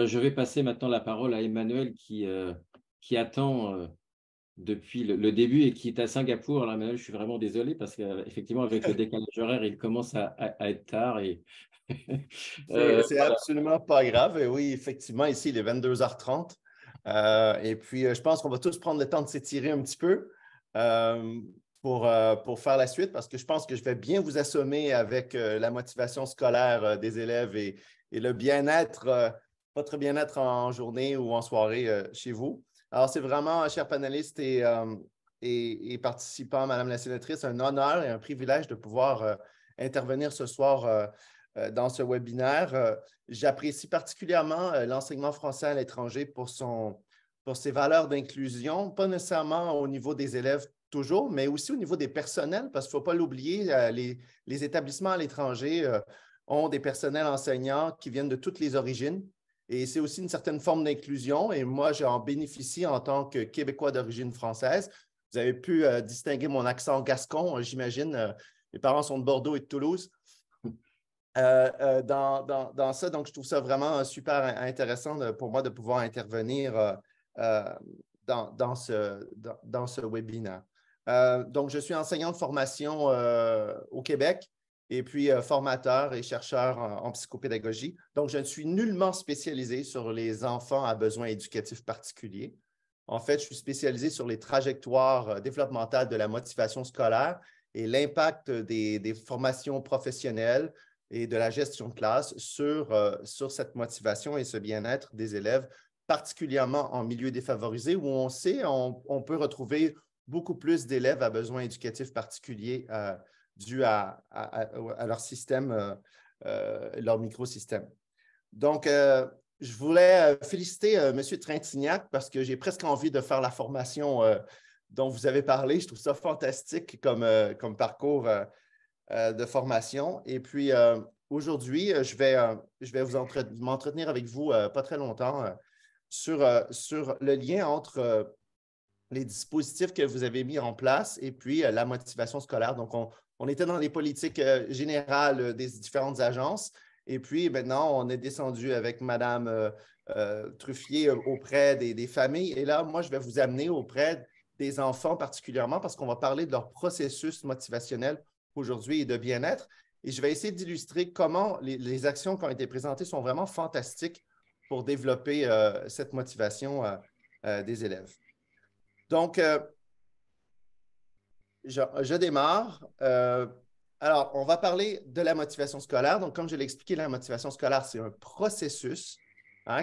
Je vais passer maintenant la parole à Emmanuel qui attend depuis le début et qui est à Singapour. Alors, Emmanuel, je suis vraiment désolé parce qu'effectivement, avec le décalage horaire, il commence à être tard. C'est Voilà. absolument pas grave. Et oui, effectivement, ici, il est 22h30. Et puis, je pense qu'on va tous prendre le temps de s'étirer un petit peu euh, pour faire la suite parce que je pense que je vais bien vous assommer avec la motivation scolaire des élèves et le bien-être, votre bien-être en journée ou en soirée chez vous. Alors, c'est vraiment, chers panélistes et participants, Madame la sénatrice, un honneur et un privilège de pouvoir intervenir ce soir dans ce webinaire. J'apprécie particulièrement l'enseignement français à l'étranger pour ses valeurs d'inclusion, pas nécessairement au niveau des élèves toujours, mais aussi au niveau des personnels, parce qu'il ne faut pas l'oublier, les établissements à l'étranger ont des personnels enseignants qui viennent de toutes les origines. Et c'est aussi une certaine forme d'inclusion. Et moi, j'en bénéficie en tant que Québécois d'origine française. Vous avez pu distinguer mon accent gascon, j'imagine. Mes parents sont de Bordeaux et de Toulouse. Dans ça. Donc, je trouve ça vraiment super intéressant pour moi de pouvoir intervenir euh, dans ce webinaire. Donc, je suis enseignant de formation au Québec et puis formateur et chercheur en psychopédagogie. Donc, je ne suis nullement spécialisé sur les enfants à besoins éducatifs particuliers. En fait, je suis spécialisé sur les trajectoires développementales de la motivation scolaire et l'impact des formations professionnelles et de la gestion de classe sur cette motivation et ce bien-être des élèves, particulièrement en milieu défavorisé, où on sait on peut retrouver beaucoup plus d'élèves à besoins éducatifs particuliers dus à leur système, leur microsystème. Donc, je voulais féliciter M. Trintignac parce que j'ai presque envie de faire la formation dont vous avez parlé. Je trouve ça fantastique comme parcours de formation. Et puis, aujourd'hui, je vais m'entretenir avec vous pas très longtemps sur le lien entre les dispositifs que vous avez mis en place et puis la motivation scolaire. Donc, on était dans les politiques générales des différentes agences. Et puis, maintenant, on est descendu avec Mme Truffier auprès des familles. Et là, moi, je vais vous amener auprès des enfants particulièrement parce qu'on va parler de leur processus motivationnel aujourd'hui et de bien-être. Et je vais essayer d'illustrer comment les actions qui ont été présentées sont vraiment fantastiques pour développer cette motivation des élèves. Donc, je démarre. Alors, on va parler de la motivation scolaire. Donc, comme je l'ai expliqué, la motivation scolaire, c'est un processus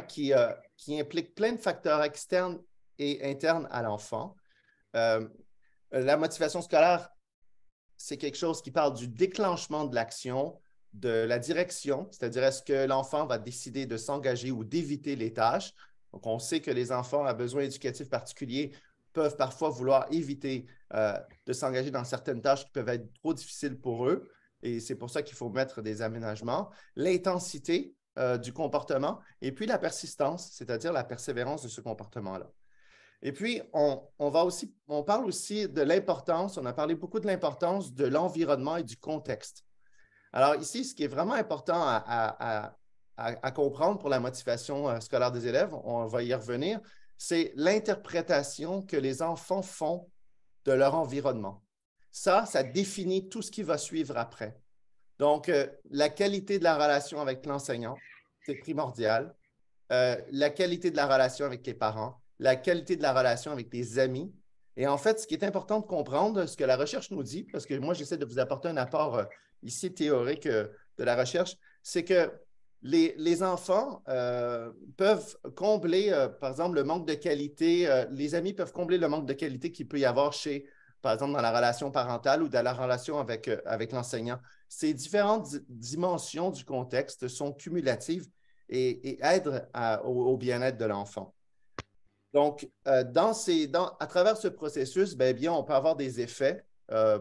qui implique plein de facteurs externes et internes à l'enfant. La motivation scolaire, c'est quelque chose qui parle du déclenchement de l'action, de la direction, c'est-à-dire est-ce que l'enfant va décider de s'engager ou d'éviter les tâches. Donc, on sait que les enfants à besoins éducatifs particuliers peuvent parfois vouloir éviter de s'engager dans certaines tâches qui peuvent être trop difficiles pour eux. Et c'est pour ça qu'il faut mettre des aménagements. L'intensité du comportement et puis la persistance, c'est-à-dire la persévérance de ce comportement-là. Et puis, on parle aussi de l'importance, on a parlé beaucoup de l'importance de l'environnement et du contexte. Alors ici, ce qui est vraiment important à comprendre pour la motivation scolaire des élèves, on va y revenir, c'est l'interprétation que les enfants font de leur environnement. Ça définit tout ce qui va suivre après. Donc, la qualité de la relation avec l'enseignant, c'est primordial. La qualité de la relation avec tes parents, la qualité de la relation avec tes amis. Et en fait, ce qui est important de comprendre, ce que la recherche nous dit, parce que moi, j'essaie de vous apporter un apport ici théorique de la recherche, c'est que les enfants peuvent combler, par exemple, le manque de qualité, les amis peuvent combler le manque de qualité qu'il peut y avoir par exemple, dans la relation parentale ou dans la relation avec l'enseignant. Ces différentes dimensions du contexte sont cumulatives et aident au bien-être de l'enfant. Donc, à travers ce processus, bien, on peut avoir des effets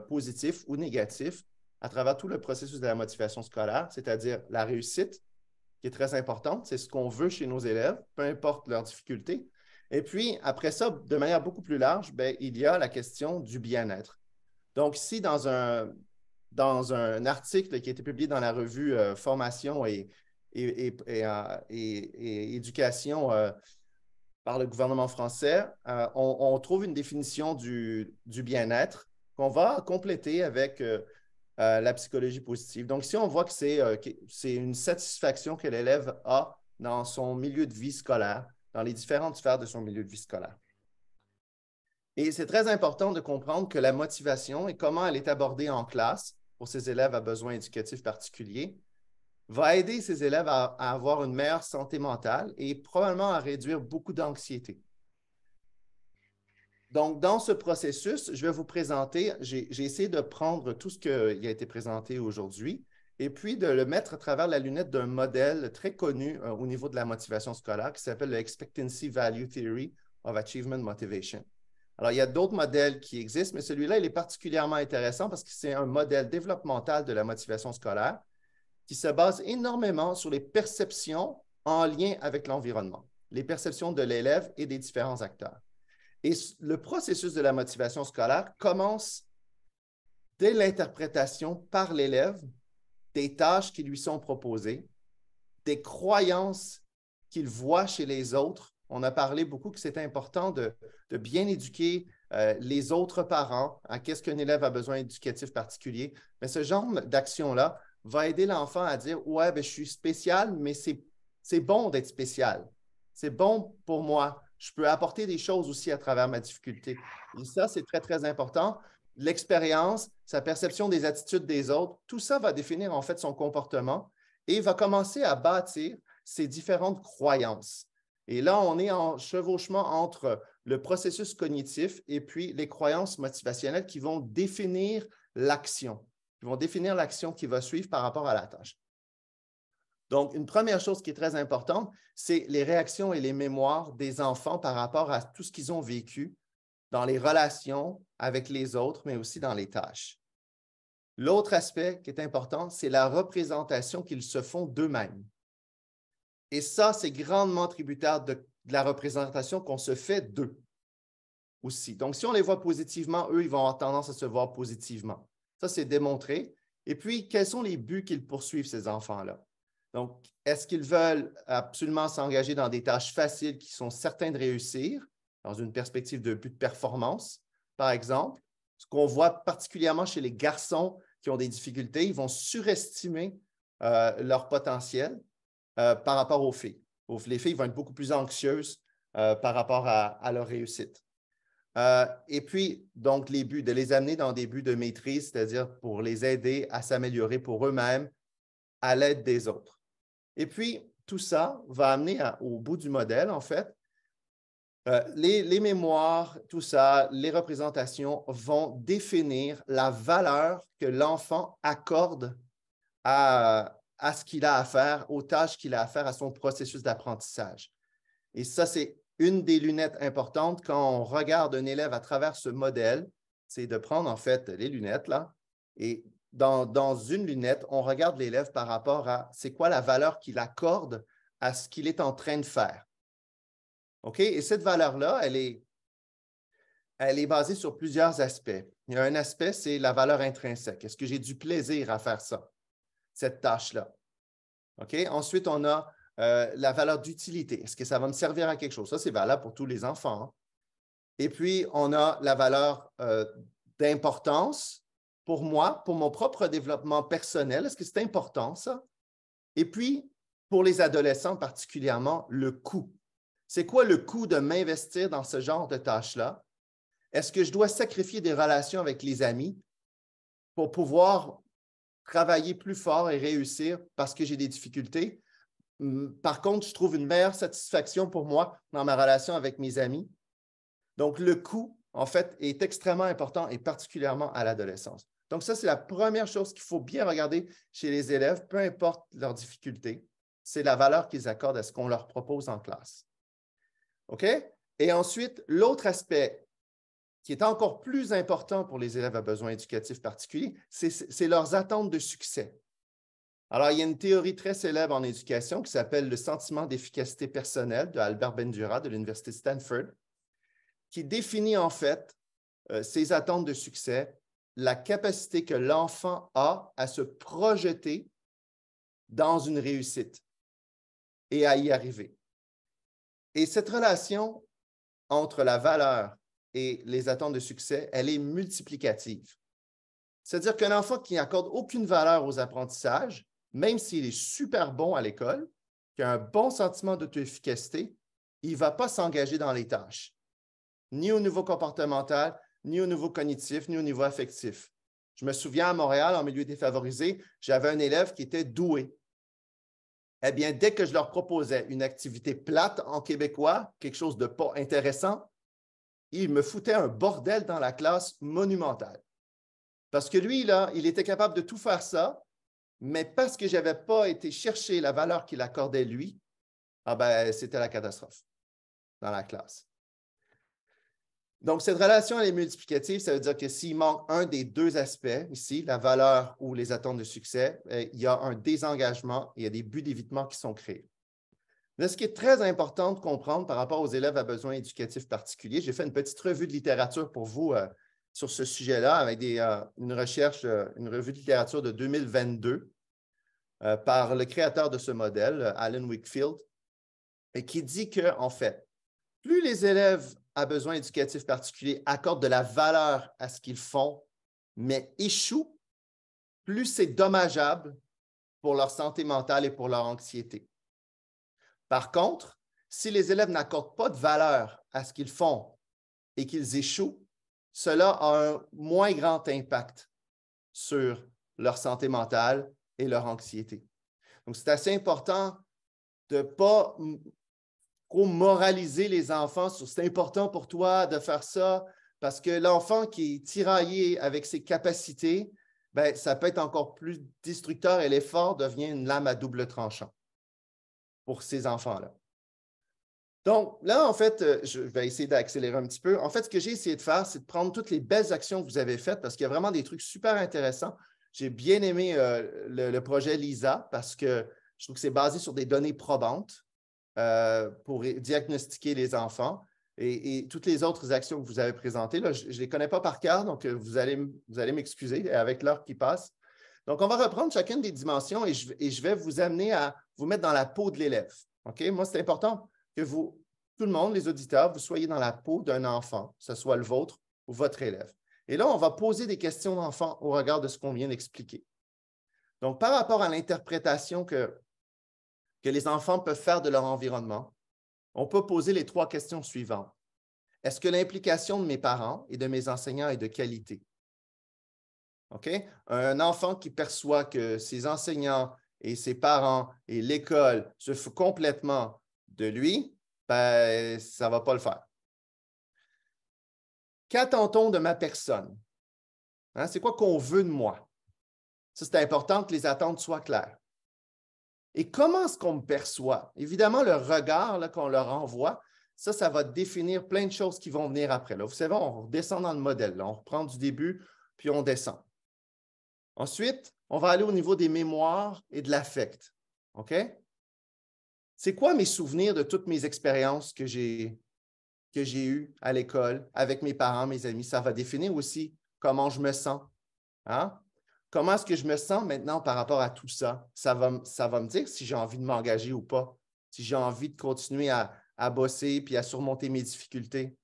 positifs ou négatifs à travers tout le processus de la motivation scolaire, c'est-à-dire la réussite, qui est très importante. C'est ce qu'on veut chez nos élèves, peu importe leurs difficultés. Et puis, après ça, de manière beaucoup plus large, il y a la question du bien-être. Donc, ici, dans un article qui a été publié dans la revue Formation et et éducation par le gouvernement français, on trouve une définition du bien-être qu'on va compléter avec la psychologie positive. Donc, si on voit que c'est une satisfaction que l'élève a dans son milieu de vie scolaire, dans les différentes sphères de son milieu de vie scolaire. Et c'est très important de comprendre que la motivation et comment elle est abordée en classe pour ces élèves à besoins éducatifs particuliers va aider ces élèves à avoir une meilleure santé mentale et probablement à réduire beaucoup d'anxiété. Donc, dans ce processus, je vais vous présenter, j'ai essayé de prendre tout ce qui a été présenté aujourd'hui et puis de le mettre à travers la lunette d'un modèle très connu au niveau de la motivation scolaire qui s'appelle le Expectancy Value Theory of Achievement Motivation. Alors, il y a d'autres modèles qui existent, mais celui-là, il est particulièrement intéressant parce que c'est un modèle développemental de la motivation scolaire qui se base énormément sur les perceptions en lien avec l'environnement, les perceptions de l'élève et des différents acteurs. Et le processus de la motivation scolaire commence dès l'interprétation par l'élève des tâches qui lui sont proposées, des croyances qu'il voit chez les autres. On a parlé beaucoup que c'est important de bien éduquer les autres parents à qu'est-ce qu'un élève a besoin éducatif particulier. Mais ce genre d'action-là va aider l'enfant à dire « Ouais, ben, je suis spécial, mais c'est bon d'être spécial. C'est bon pour moi. Je peux apporter des choses aussi à travers ma difficulté. » Et ça, c'est très, très important. L'expérience, sa perception des attitudes des autres, tout ça va définir en fait son comportement et va commencer à bâtir ses différentes croyances. Et là, on est en chevauchement entre le processus cognitif et puis les croyances motivationnelles qui vont définir l'action, qui va suivre par rapport à la tâche. Donc, une première chose qui est très importante, c'est les réactions et les mémoires des enfants par rapport à tout ce qu'ils ont vécu dans les relations avec les autres, mais aussi dans les tâches. L'autre aspect qui est important, c'est la représentation qu'ils se font d'eux-mêmes. Et ça, c'est grandement tributaire de la représentation qu'on se fait d'eux aussi. Donc, si on les voit positivement, eux, ils vont avoir tendance à se voir positivement. Ça, c'est démontré. Et puis, quels sont les buts qu'ils poursuivent, ces enfants-là? Donc, est-ce qu'ils veulent absolument s'engager dans des tâches faciles qui sont certains de réussir, dans une perspective de but de performance, par exemple? Ce qu'on voit particulièrement chez les garçons qui ont des difficultés, ils vont surestimer leur potentiel par rapport aux filles. Les filles vont être beaucoup plus anxieuses par rapport à leur réussite. Et puis, donc, les buts, de les amener dans des buts de maîtrise, c'est-à-dire pour les aider à s'améliorer pour eux-mêmes à l'aide des autres. Et puis, tout ça va amener au bout du modèle, en fait. Les mémoires, tout ça, les représentations vont définir la valeur que l'enfant accorde à ce qu'il a à faire, aux tâches qu'il a à faire, à son processus d'apprentissage. Et ça, c'est une des lunettes importantes quand on regarde un élève à travers ce modèle, c'est de prendre en fait les lunettes là, et dans une lunette, on regarde l'élève par rapport à c'est quoi la valeur qu'il accorde à ce qu'il est en train de faire. OK? Et cette valeur-là, elle est basée sur plusieurs aspects. Il y a un aspect, c'est la valeur intrinsèque. Est-ce que j'ai du plaisir à faire ça, cette tâche-là? OK? Ensuite, on a la valeur d'utilité. Est-ce que ça va me servir à quelque chose? Ça, c'est valable pour tous les enfants. Hein? Et puis, on a la valeur d'importance pour moi, pour mon propre développement personnel. Est-ce que c'est important, ça? Et puis, pour les adolescents particulièrement, le coût. C'est quoi le coût de m'investir dans ce genre de tâches-là? Est-ce que je dois sacrifier des relations avec les amis pour pouvoir travailler plus fort et réussir parce que j'ai des difficultés? Par contre, je trouve une meilleure satisfaction pour moi dans ma relation avec mes amis. Donc, le coût, en fait, est extrêmement important et particulièrement à l'adolescence. Donc, ça, c'est la première chose qu'il faut bien regarder chez les élèves, peu importe leurs difficultés, c'est la valeur qu'ils accordent à ce qu'on leur propose en classe. OK? Et ensuite, l'autre aspect qui est encore plus important pour les élèves à besoins éducatifs particuliers, c'est leurs attentes de succès. Alors, il y a une théorie très célèbre en éducation qui s'appelle le sentiment d'efficacité personnelle de Albert Bandura de l'Université de Stanford, qui définit en fait ses attentes de succès, la capacité que l'enfant a à se projeter dans une réussite. et à y arriver. Et cette relation entre la valeur et les attentes de succès, elle est multiplicative. C'est-à-dire qu'un enfant qui n'accorde aucune valeur aux apprentissages, même s'il est super bon à l'école, qui a un bon sentiment d'auto-efficacité, il ne va pas s'engager dans les tâches, ni au niveau comportemental, ni au niveau cognitif, ni au niveau affectif. Je me souviens à Montréal, en milieu défavorisé, j'avais un élève qui était doué. Eh bien, dès que je leur proposais une activité plate en québécois, quelque chose de pas intéressant, il me foutait un bordel dans la classe monumental. Parce que lui, là, il était capable de tout faire ça, mais parce que je n'avais pas été chercher la valeur qu'il accordait lui, ah ben, c'était la catastrophe dans la classe. Donc, cette relation, elle est multiplicative. Ça veut dire que s'il manque un des deux aspects ici, la valeur ou les attentes de succès, il y a un désengagement, il y a des buts d'évitement qui sont créés. Là, ce qui est très important de comprendre par rapport aux élèves à besoins éducatifs particuliers, j'ai fait une petite revue de littérature pour vous sur ce sujet-là avec une recherche, une revue de littérature de 2022 par le créateur de ce modèle, Alan Wakefield, et qui dit que, en fait, plus les élèves à besoins éducatifs particuliers accordent de la valeur à ce qu'ils font, mais échouent, plus c'est dommageable pour leur santé mentale et pour leur anxiété. Par contre, si les élèves n'accordent pas de valeur à ce qu'ils font et qu'ils échouent, cela a un moins grand impact sur leur santé mentale et leur anxiété. Donc, c'est assez important de ne pas trop moraliser les enfants sur c'est important pour toi de faire ça, parce que l'enfant qui est tiraillé avec ses capacités, ben, ça peut être encore plus destructeur et l'effort devient une lame à double tranchant pour ces enfants-là. Donc, là, en fait, je vais essayer d'accélérer un petit peu. En fait, ce que j'ai essayé de faire, c'est de prendre toutes les belles actions que vous avez faites parce qu'il y a vraiment des trucs super intéressants. J'ai bien aimé le projet LISA parce que je trouve que c'est basé sur des données probantes pour diagnostiquer les enfants. Et toutes les autres actions que vous avez présentées, là, je ne les connais pas par cœur, donc vous allez m'excuser avec l'heure qui passe. Donc, on va reprendre chacune des dimensions et je vais vous amener à vous mettre dans la peau de l'élève. OK? Moi, c'est important que vous, tout le monde, les auditeurs, vous soyez dans la peau d'un enfant, que ce soit le vôtre ou votre élève. Et là, on va poser des questions d'enfant au regard de ce qu'on vient d'expliquer. Donc, par rapport à l'interprétation que les enfants peuvent faire de leur environnement, on peut poser les trois questions suivantes. Est-ce que l'implication de mes parents et de mes enseignants est de qualité? OK? Un enfant qui perçoit que ses enseignants et ses parents et l'école se foutent complètement de lui, ben, ça ne va pas le faire. Qu'attend-on de ma personne? Hein? C'est quoi qu'on veut de moi? Ça, c'est important que les attentes soient claires. Et comment est-ce qu'on me perçoit? Évidemment, le regard qu'on leur envoie, ça va définir plein de choses qui vont venir après. Là, vous savez, on redescend dans le modèle. Là. On reprend du début, puis on descend. Ensuite, on va aller au niveau des mémoires et de l'affect. OK? C'est quoi mes souvenirs de toutes mes expériences que j'ai eues à l'école, avec mes parents, mes amis? Ça va définir aussi comment je me sens. Hein? Comment est-ce que je me sens maintenant par rapport à tout ça? Ça va me dire si j'ai envie de m'engager ou pas, si j'ai envie de continuer à bosser puis à surmonter mes difficultés.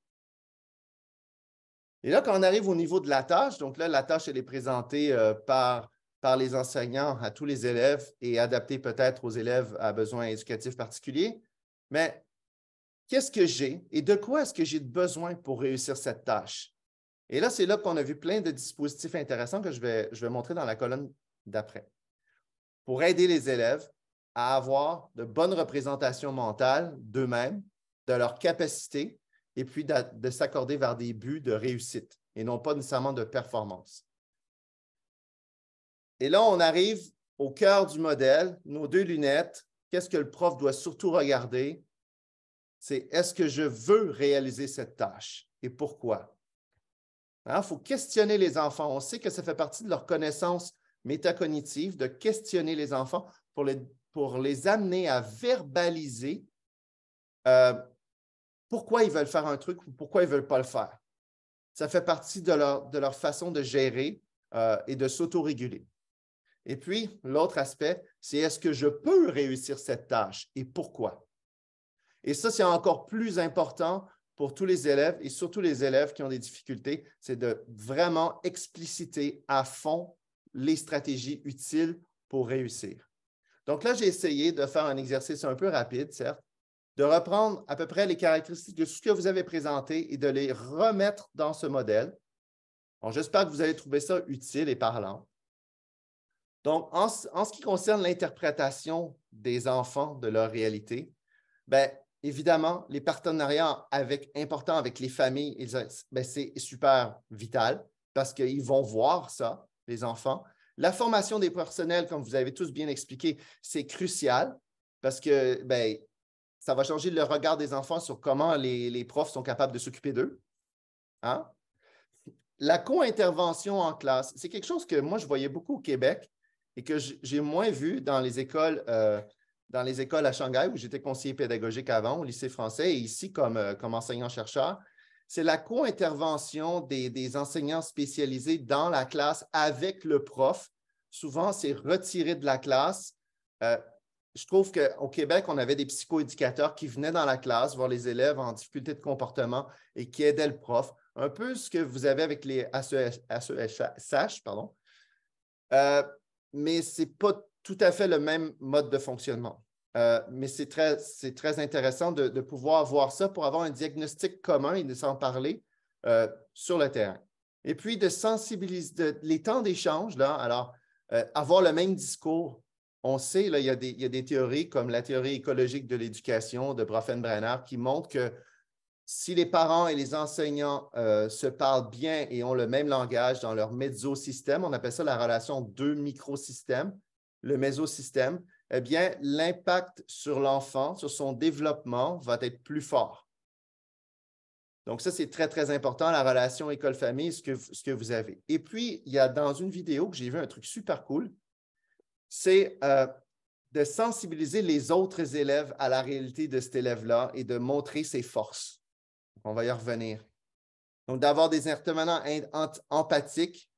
Et là, quand on arrive au niveau de la tâche, donc là, la tâche, elle est présentée par les enseignants à tous les élèves et adaptée peut-être aux élèves à besoins éducatifs particuliers. Mais qu'est-ce que j'ai et de quoi est-ce que j'ai besoin pour réussir cette tâche? Et là, c'est là qu'on a vu plein de dispositifs intéressants que je vais montrer dans la colonne d'après. Pour aider les élèves à avoir de bonnes représentations mentales d'eux-mêmes, de leurs capacités, et puis de s'accorder vers des buts de réussite et non pas nécessairement de performance. Et là, on arrive au cœur du modèle, nos deux lunettes. Qu'est-ce que le prof doit surtout regarder? C'est est-ce que je veux réaliser cette tâche et pourquoi? Il faut questionner les enfants. On sait que ça fait partie de leur connaissance métacognitive de questionner les enfants pour les amener à verbaliser pourquoi ils veulent faire un truc ou pourquoi ils ne veulent pas le faire. Ça fait partie de leur façon de gérer et de s'autoréguler. Et puis, l'autre aspect, c'est est-ce que je peux réussir cette tâche et pourquoi? Et ça, c'est encore plus important pour tous les élèves et surtout les élèves qui ont des difficultés, c'est de vraiment expliciter à fond les stratégies utiles pour réussir. Donc là, j'ai essayé de faire un exercice un peu rapide, certes, de reprendre à peu près les caractéristiques de tout ce que vous avez présenté et de les remettre dans ce modèle. Bon, j'espère que vous allez trouver ça utile et parlant. Donc, en ce qui concerne l'interprétation des enfants de leur réalité, bien, évidemment, les partenariats importants avec les familles, c'est super vital parce qu'ils vont voir ça, les enfants. La formation des personnels, comme vous avez tous bien expliqué, c'est crucial parce que bien, ça va changer le regard des enfants sur comment les profs sont capables de s'occuper d'eux. Hein? La co-intervention en classe, c'est quelque chose que moi, je voyais beaucoup au Québec et que j'ai moins vu dans les écoles à Shanghai, où j'étais conseiller pédagogique avant, au lycée français, et ici comme enseignant-chercheur. C'est la co-intervention des enseignants spécialisés dans la classe avec le prof. Souvent, c'est retiré de la classe. Je trouve qu'au Québec, on avait des psychoéducateurs qui venaient dans la classe voir les élèves en difficulté de comportement et qui aidaient le prof. Un peu ce que vous avez avec les AESH, pardon. Mais ce n'est pas tout à fait le même mode de fonctionnement. Mais c'est très intéressant de pouvoir voir ça pour avoir un diagnostic commun et de s'en parler sur le terrain. Et puis, de sensibiliser les temps d'échange, là, alors, avoir le même discours. On sait, là, il y a des théories comme la théorie écologique de l'éducation de Bronfenbrenner qui montrent que si les parents et les enseignants se parlent bien et ont le même langage dans leur mésosystème, on appelle ça la relation deux microsystèmes, le mésosystème, eh bien, l'impact sur l'enfant, sur son développement, va être plus fort. Donc, ça, c'est très, très important, la relation école-famille, ce que vous avez. Et puis, il y a dans une vidéo que j'ai vu un truc super cool, c'est de sensibiliser les autres élèves à la réalité de cet élève-là et de montrer ses forces. On va y revenir. Donc, d'avoir des intervenants empathiques,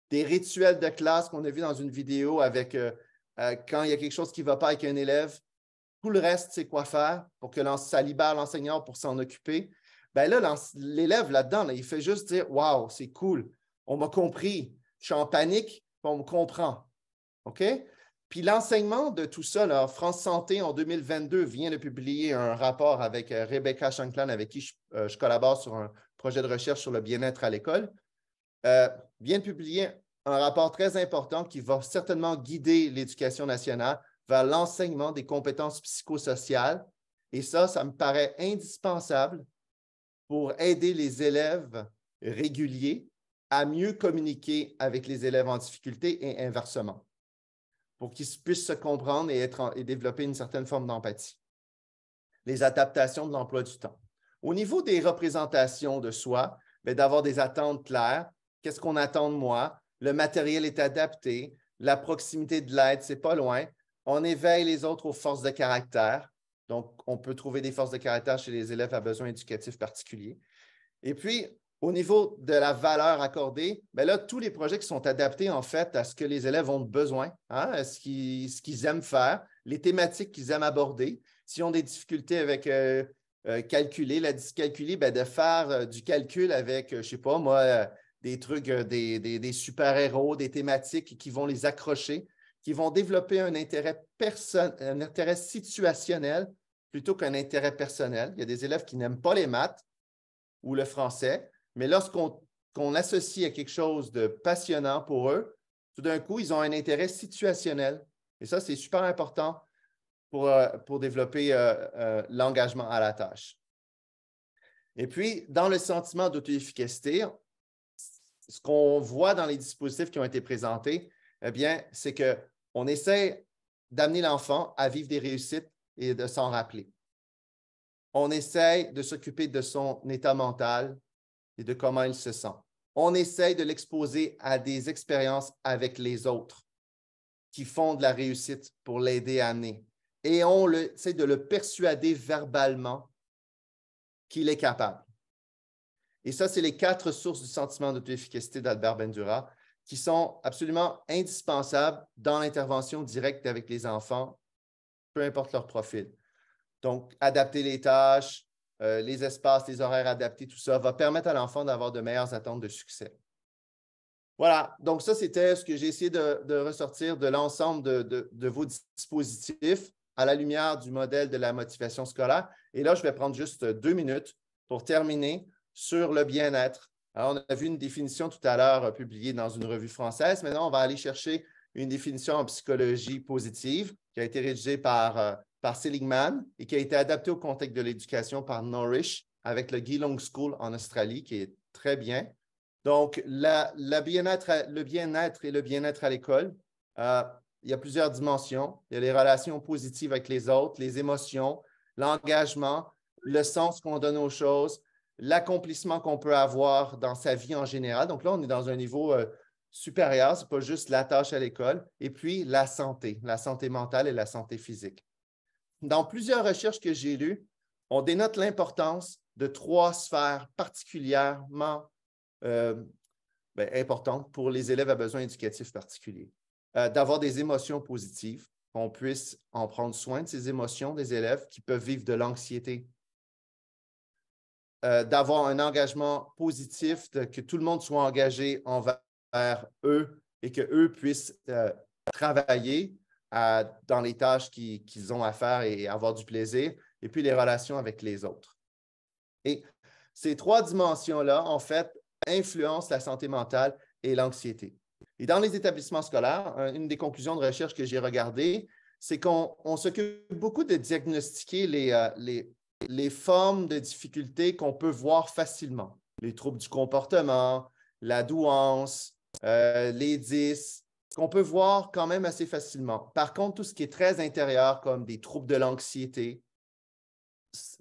des rituels de classe qu'on a vu dans une vidéo avec quand il y a quelque chose qui ne va pas avec un élève, tout le reste, c'est quoi faire pour que ça libère l'enseignant pour s'en occuper. Bien là, l'élève là-dedans, il fait juste dire « Wow, c'est cool, on m'a compris, je suis en panique, on me comprend. » OK? Puis l'enseignement de tout ça, là, France Santé en 2022 vient de publier un rapport avec Rebecca Shankland, avec qui je collabore sur un projet de recherche sur le bien-être à l'école, vient de publier un rapport très important qui va certainement guider l'éducation nationale vers l'enseignement des compétences psychosociales. Et ça me paraît indispensable pour aider les élèves réguliers à mieux communiquer avec les élèves en difficulté et inversement, pour qu'ils puissent se comprendre et développer une certaine forme d'empathie. Les adaptations de l'emploi du temps. Au niveau des représentations de soi, d'avoir des attentes claires. Qu'est-ce qu'on attend de moi? Le matériel est adapté. La proximité de l'aide, c'est pas loin. On éveille les autres aux forces de caractère. Donc, on peut trouver des forces de caractère chez les élèves à besoins éducatifs particuliers. Et puis, au niveau de la valeur accordée, bien là, tous les projets qui sont adaptés, en fait, à ce que les élèves ont besoin, hein, à ce qu'ils aiment faire, les thématiques qu'ils aiment aborder. S'ils ont des difficultés avec calculer, la dyscalculie, bien, de faire du calcul avec, je ne sais pas moi, des trucs, des super-héros, des thématiques qui vont les accrocher, qui vont développer un intérêt situationnel plutôt qu'un intérêt personnel. Il y a des élèves qui n'aiment pas les maths ou le français, mais lorsqu'on l'associe à quelque chose de passionnant pour eux, tout d'un coup, ils ont un intérêt situationnel. Et ça, c'est super important pour développer l'engagement à la tâche. Et puis, dans le sentiment d'auto-efficacité, ce qu'on voit dans les dispositifs qui ont été présentés, eh bien, c'est qu'on essaie d'amener l'enfant à vivre des réussites et de s'en rappeler. On essaie de s'occuper de son état mental et de comment il se sent. On essaie de l'exposer à des expériences avec les autres qui font de la réussite pour l'aider à amener. Et on essaie de le persuader verbalement qu'il est capable. Et ça, c'est les 4 sources du sentiment d'auto-efficacité d'Albert Bandura, qui sont absolument indispensables dans l'intervention directe avec les enfants, peu importe leur profil. Donc, adapter les tâches, les espaces, les horaires adaptés, tout ça va permettre à l'enfant d'avoir de meilleures attentes de succès. Voilà, donc ça, c'était ce que j'ai essayé de ressortir de l'ensemble de vos dispositifs à la lumière du modèle de la motivation scolaire. Et là, je vais prendre juste 2 minutes pour terminer sur le bien-être. Alors, on a vu une définition tout à l'heure publiée dans une revue française. Maintenant, on va aller chercher une définition en psychologie positive qui a été rédigée par Seligman et qui a été adaptée au contexte de l'éducation par Norrish avec le Geelong School en Australie, qui est très bien. Donc, le bien-être et le bien-être à l'école, il y a plusieurs dimensions. Il y a les relations positives avec les autres, les émotions, l'engagement, le sens qu'on donne aux choses, l'accomplissement qu'on peut avoir dans sa vie en général. Donc là, on est dans un niveau supérieur, ce n'est pas juste la tâche à l'école. Et puis, la santé mentale et la santé physique. Dans plusieurs recherches que j'ai lues, on dénote l'importance de 3 sphères particulièrement importante pour les élèves à besoins éducatifs particuliers. D'avoir des émotions positives, qu'on puisse en prendre soin de ces émotions des élèves qui peuvent vivre de l'anxiété. D'avoir un engagement positif, que tout le monde soit engagé envers eux et qu'eux puissent travailler dans les tâches qu'ils ont à faire et avoir du plaisir, et puis les relations avec les autres. Et ces 3 dimensions-là, en fait, influencent la santé mentale et l'anxiété. Et dans les établissements scolaires, une des conclusions de recherche que j'ai regardées, c'est qu'on s'occupe beaucoup de diagnostiquer les formes de difficultés qu'on peut voir facilement. Les troubles du comportement, la douance, les 10, qu'on peut voir quand même assez facilement. Par contre, tout ce qui est très intérieur, comme des troubles de l'anxiété,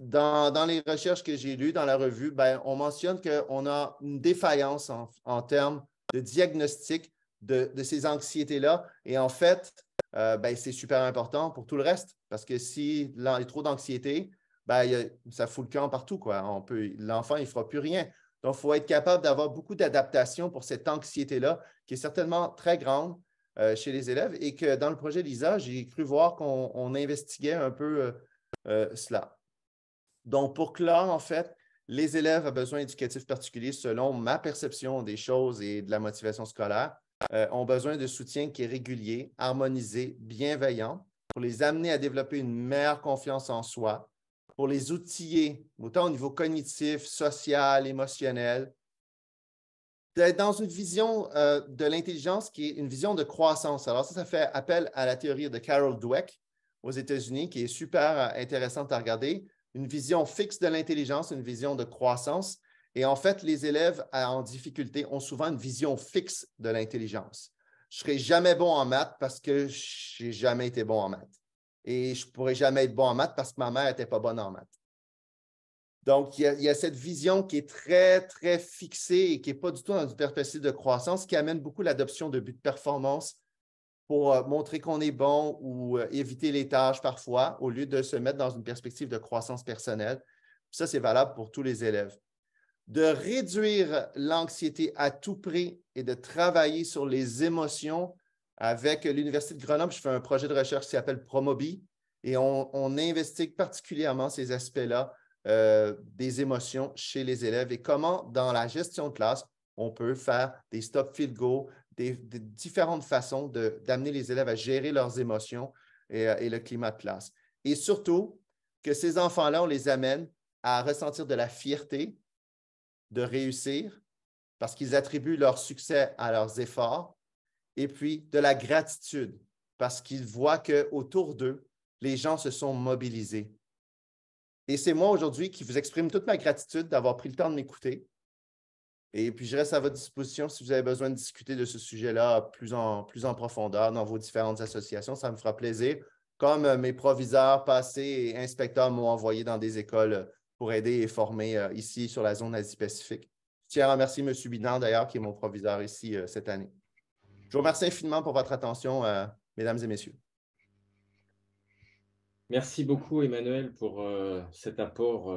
dans les recherches que j'ai lues dans la revue, on mentionne qu'on a une défaillance en termes de diagnostic de ces anxiétés-là. Et en fait, c'est super important pour tout le reste parce que s'il y a trop d'anxiété, ça fout le camp partout, quoi. L'enfant, il ne fera plus rien. Donc, il faut être capable d'avoir beaucoup d'adaptation pour cette anxiété-là qui est certainement très grande chez les élèves et que dans le projet LISA, j'ai cru voir qu'on investiguait un peu cela. Donc, pour clore, en fait, les élèves à besoins éducatifs particuliers, selon ma perception des choses et de la motivation scolaire, ont besoin de soutien qui est régulier, harmonisé, bienveillant, pour les amener à développer une meilleure confiance en soi, pour les outiller, autant au niveau cognitif, social, émotionnel, d'être dans une vision de l'intelligence qui est une vision de croissance. Alors ça fait appel à la théorie de Carol Dweck aux États-Unis, qui est super intéressante à regarder. Une vision fixe de l'intelligence, une vision de croissance. Et en fait, les élèves en difficulté ont souvent une vision fixe de l'intelligence. Je ne serai jamais bon en maths parce que je n'ai jamais été bon en maths. Et je ne pourrai jamais être bon en maths parce que ma mère n'était pas bonne en maths. Donc, il y a cette vision qui est très, très fixée et qui n'est pas du tout dans une perspective de croissance, qui amène beaucoup l'adoption de buts de performance pour montrer qu'on est bon ou éviter les tâches parfois, au lieu de se mettre dans une perspective de croissance personnelle. Ça, c'est valable pour tous les élèves. De réduire l'anxiété à tout prix et de travailler sur les émotions. Avec l'Université de Grenoble, je fais un projet de recherche qui s'appelle Promobi et on investigue particulièrement ces aspects-là des émotions chez les élèves et comment, dans la gestion de classe, on peut faire des stop field go, des différentes façons d'amener les élèves à gérer leurs émotions et le climat de classe. Et surtout, que ces enfants-là, on les amène à ressentir de la fierté de réussir parce qu'ils attribuent leur succès à leurs efforts et puis de la gratitude parce qu'ils voient qu'autour d'eux, les gens se sont mobilisés. Et c'est moi aujourd'hui qui vous exprime toute ma gratitude d'avoir pris le temps de m'écouter. Et puis, je reste à votre disposition si vous avez besoin de discuter de ce sujet-là plus en profondeur dans vos différentes associations. Ça me fera plaisir. Comme mes proviseurs passés et inspecteurs m'ont envoyé dans des écoles pour aider et former ici sur la zone Asie-Pacifique. Je tiens à remercier M. Binan, d'ailleurs, qui est mon proviseur ici cette année. Je vous remercie infiniment pour votre attention, mesdames et messieurs. Merci beaucoup, Emmanuel, pour cet apport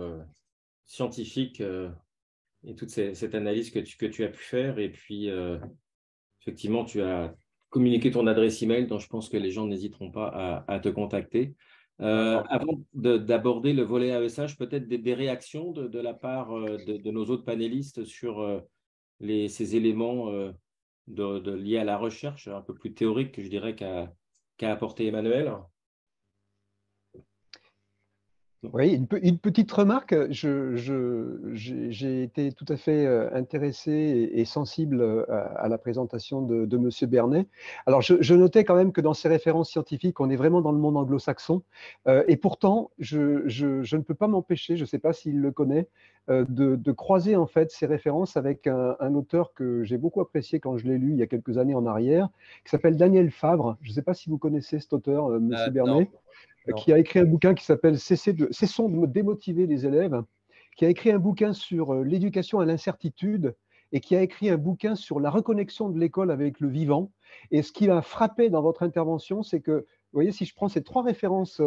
scientifique et toute cette analyse que tu as pu faire. Et puis, Effectivement, tu as communiqué ton adresse email, donc je pense que les gens n'hésiteront pas à te contacter. Pas de problème. Avant d'aborder le volet AESH, peut-être des réactions de la part de nos autres panélistes sur ces éléments liés à la recherche, un peu plus théorique, je dirais, qu'a apporté Emmanuel. Oui, une petite remarque. J'ai été tout à fait intéressé et sensible à la présentation de Monsieur Bernet. Alors, je notais quand même que dans ces références scientifiques, on est vraiment dans le monde anglo-saxon. Et pourtant, je ne peux pas m'empêcher, je ne sais pas s'il le connaît, de croiser en fait ces références avec un auteur que j'ai beaucoup apprécié quand je l'ai lu il y a quelques années en arrière, qui s'appelle Daniel Favre. Je ne sais pas si vous connaissez cet auteur, Monsieur Non, Bernet, non. qui a écrit un bouquin qui s'appelle Cessons de démotiver les élèves, qui a écrit un bouquin sur l'éducation à l'incertitude et qui a écrit un bouquin sur la reconnexion de l'école avec le vivant. Et ce qui m'a frappé dans votre intervention, c'est que, vous voyez, si je prends ces trois références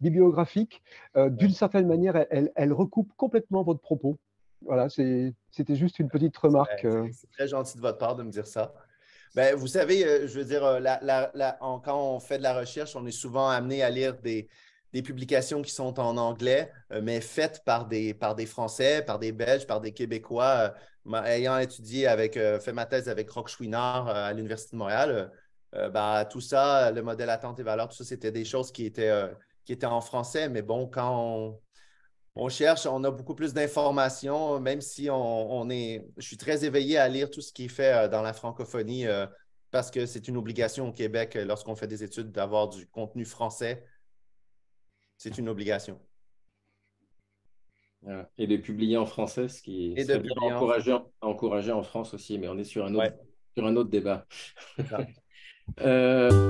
bibliographiques, d'une certaine manière, elles recoupent complètement votre propos. Voilà, c'était juste une petite remarque. C'est très gentil de votre part de me dire ça. Ben, vous savez, je veux dire, quand on fait de la recherche, on est souvent amené à lire des publications qui sont en anglais, mais faites par des Français, par des Belges, par des Québécois. Ayant étudié fait ma thèse avec Roch Chouinard à l'Université de Montréal, ben, tout ça, le modèle attente et valeur, tout ça, c'était des choses qui étaient en français. Mais bon, on cherche, on a beaucoup plus d'informations, même si je suis très éveillé à lire tout ce qui est fait dans la francophonie parce que c'est une obligation au Québec lorsqu'on fait des études d'avoir du contenu français. C'est une obligation. Voilà. Et de publier en français, ce qui Et de serait bien publier en français. encouragé en France aussi, mais on est Ouais, sur un autre débat. c'est ça. Euh,